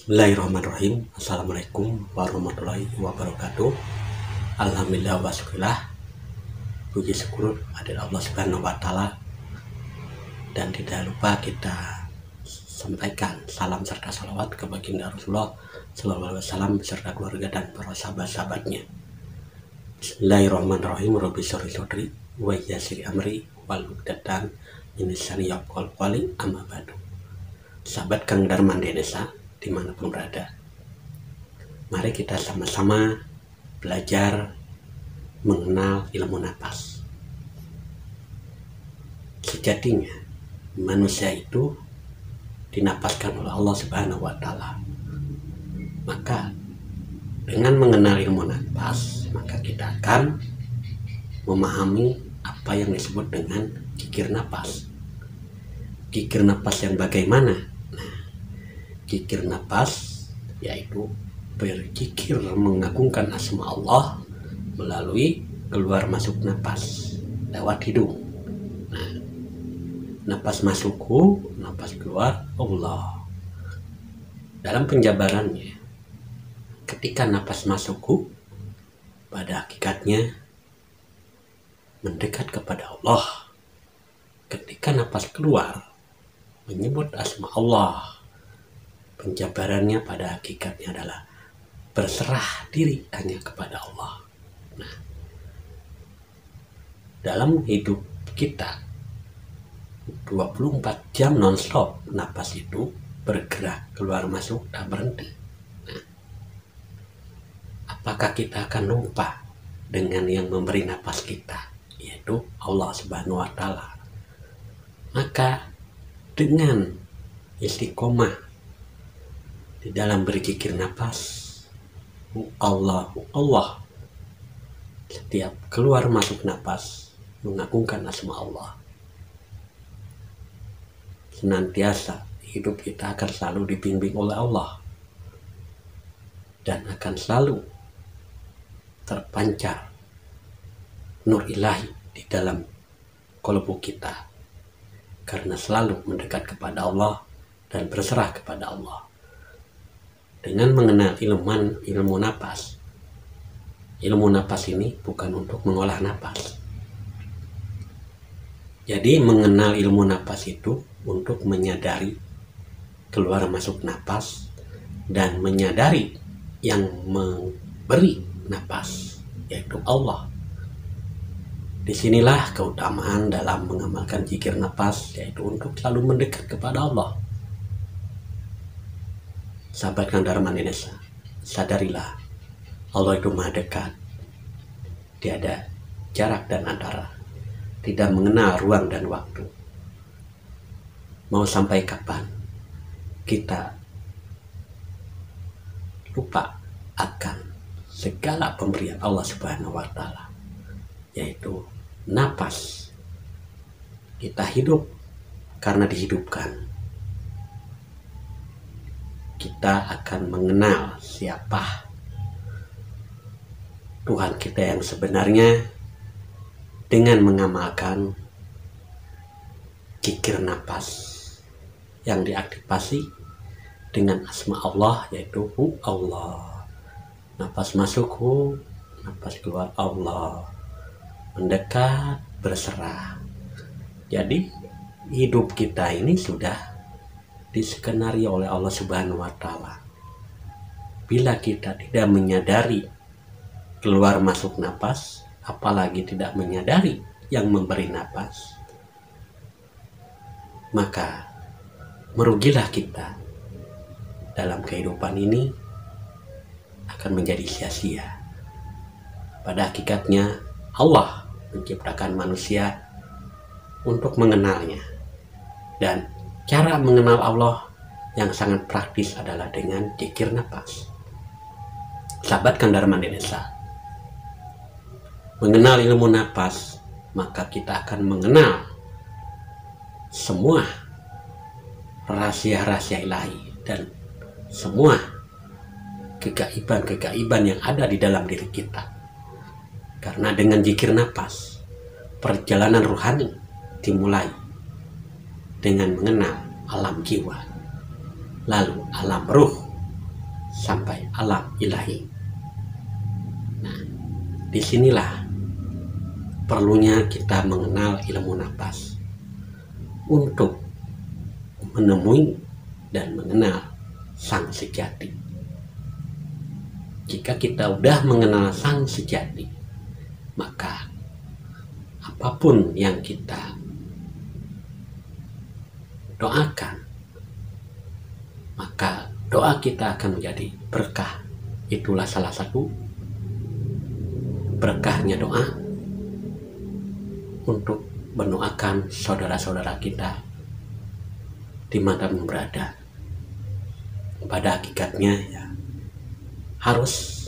Bismillahirrahmanirrahim. Assalamualaikum warahmatullahi wabarakatuh. Alhamdulillah wa syukurillah. Puji syukur adalah Allah Subhanahu wa Ta'ala. Dan tidak lupa kita sampaikan salam serta salawat ke baginda Rasulullah Sallallahu Alaihi Wasallam beserta keluarga dan para sahabat-sahabatnya. Bismillahirrahmanirrahim. Rabbi shrah li sadri wa yassir amri wahlul 'uqdatam min lisani yafqahu qawli. Amma ba'du. Sahabat Kang Darman Desa dimanapun berada, mari kita sama-sama belajar mengenal ilmu napas. Sejatinya manusia itu dinapaskan oleh Allah Subhanahu wa Ta'ala. Maka dengan mengenal ilmu napas, maka kita akan memahami apa yang disebut dengan kikir napas. Kikir napas yang bagaimana? Kikir napas yaitu berzikir mengagungkan asma Allah melalui keluar masuk napas lewat hidung. Napas masukku, napas keluar Allah. Dalam penjabarannya, ketika napas masukku pada hakikatnya mendekat kepada Allah. Ketika napas keluar menyebut asma Allah, penjabarannya pada hakikatnya adalah berserah diri hanya kepada Allah. Nah, dalam hidup kita 24 jam non-stop napas itu bergerak keluar masuk tak berhenti. Nah, apakah kita akan lupa dengan yang memberi napas kita, yaitu Allah Subhanahu wa Ta'ala? Maka dengan istiqomah di dalam berzikir napas, Allah, setiap keluar masuk napas mengagungkan asma Allah, senantiasa hidup kita akan selalu dibimbing oleh Allah dan akan selalu terpancar nur ilahi di dalam kolbu kita, karena selalu mendekat kepada Allah dan berserah kepada Allah. Dengan mengenal ilmu napas, ilmu napas ini bukan untuk mengolah napas. Jadi mengenal ilmu napas itu untuk menyadari keluar masuk napas dan menyadari yang memberi napas, yaitu Allah. Disinilah keutamaan dalam mengamalkan zikir napas, yaitu untuk selalu mendekat kepada Allah. Sahabat Kang Darman Desa, sadarilah Allah itu maha dekat. Tiada jarak dan antara, tidak mengenal ruang dan waktu. Mau sampai kapan kita lupa akan segala pemberian Allah Subhanahu wa Ta'ala, yaitu napas. Kita hidup karena dihidupkan. Kita akan mengenal siapa Tuhan kita yang sebenarnya dengan mengamalkan kikir napas yang diaktifasi dengan asma Allah, yaitu Allah. Napas masuk napas keluar Allah, mendekat berserah. Jadi hidup kita ini sudah diskenario oleh Allah Subhanahu wa Ta'ala. Bila kita tidak menyadari keluar masuk napas, apalagi tidak menyadari yang memberi napas, maka merugilah kita dalam kehidupan ini, akan menjadi sia-sia. Pada hakikatnya Allah menciptakan manusia untuk mengenalnya, dan cara mengenal Allah yang sangat praktis adalah dengan zikir napas. Sahabat Kang Darman Desa, mengenal ilmu napas, maka kita akan mengenal semua rahasia-rahasia ilahi dan semua kegaiban-kegaiban yang ada di dalam diri kita. Karena dengan zikir napas, perjalanan rohani dimulai dengan mengenal alam jiwa, lalu alam ruh, sampai alam ilahi. Nah, disinilah perlunya kita mengenal ilmu nafas untuk menemui dan mengenal sang sejati. Jika kita udah mengenal sang sejati, maka apapun yang kita doakan, maka doa kita akan menjadi berkah. Itulah salah satu berkahnya doa, untuk mendoakan saudara-saudara kita dimanapun berada. Pada hakikatnya ya, harus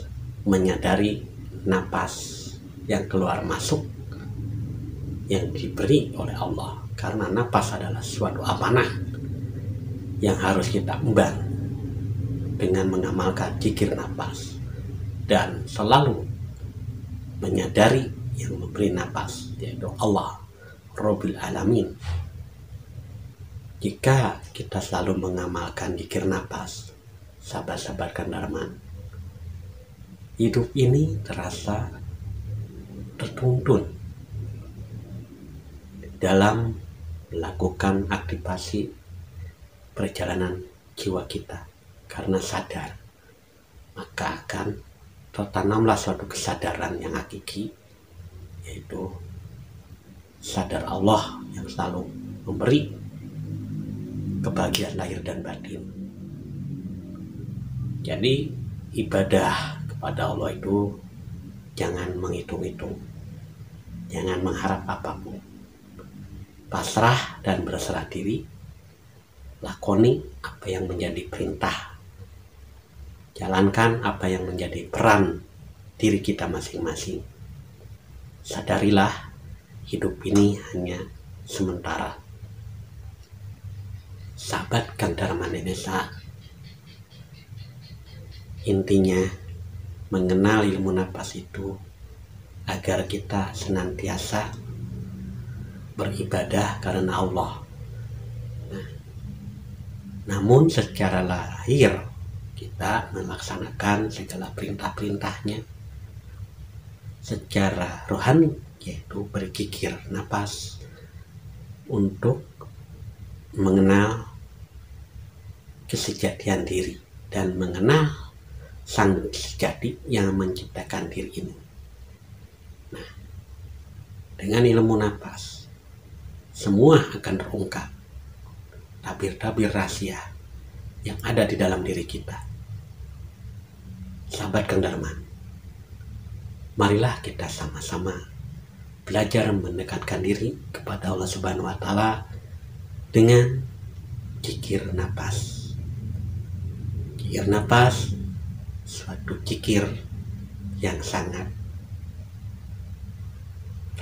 menyadari napas yang keluar masuk yang diberi oleh Allah, karena napas adalah suatu amanah yang harus kita emban dengan mengamalkan zikir napas dan selalu menyadari yang memberi napas, yaitu Allah Rabbil Alamin. Jika kita selalu mengamalkan zikir napas, sahabat-sahabat Kandarman, hidup ini terasa tertuntun dalam melakukan aktivasi perjalanan jiwa kita, karena sadar, maka akan tertanamlah suatu kesadaran yang hakiki, yaitu sadar Allah yang selalu memberi kebahagiaan lahir dan batin. Jadi ibadah kepada Allah itu jangan menghitung-hitung, jangan mengharap apapun, pasrah dan berserah diri, lakoni apa yang menjadi perintah, jalankan apa yang menjadi peran diri kita masing-masing. Sadarilah hidup ini hanya sementara. Sahabat Kandarman Indonesia, intinya mengenal ilmu napas itu agar kita senantiasa beribadah karena Allah. Namun secara lahir kita melaksanakan segala perintah-perintahnya. Secara rohani, yaitu berzikir napas untuk mengenal kesejatian diri dan mengenal sang sejati yang menciptakan diri ini. Nah, dengan ilmu napas, semua akan terungkap tabir-tabir rahasia yang ada di dalam diri kita. Sahabat Kandarman, marilah kita sama-sama belajar mendekatkan diri kepada Allah Subhanahu wa Ta'ala dengan zikir napas. Zikir napas suatu zikir yang sangat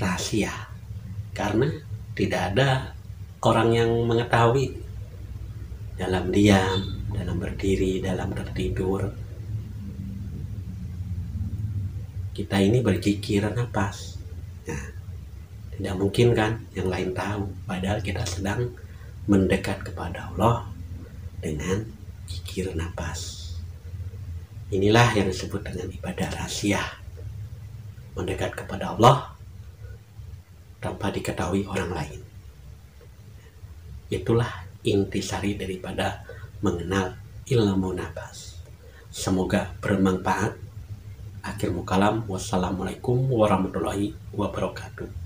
rahasia, karena tidak ada orang yang mengetahui. Dalam diam, dalam berdiri, dalam tertidur, kita ini berzikir napas. Nah, tidak mungkin kan yang lain tahu, padahal kita sedang mendekat kepada Allah dengan zikir napas. Inilah yang disebut dengan ibadah rahasia, mendekat kepada Allah tanpa diketahui orang lain. Itulah intisari daripada mengenal ilmu napas. Semoga bermanfaat. Akhir mukalam, wassalamualaikum warahmatullahi wabarakatuh.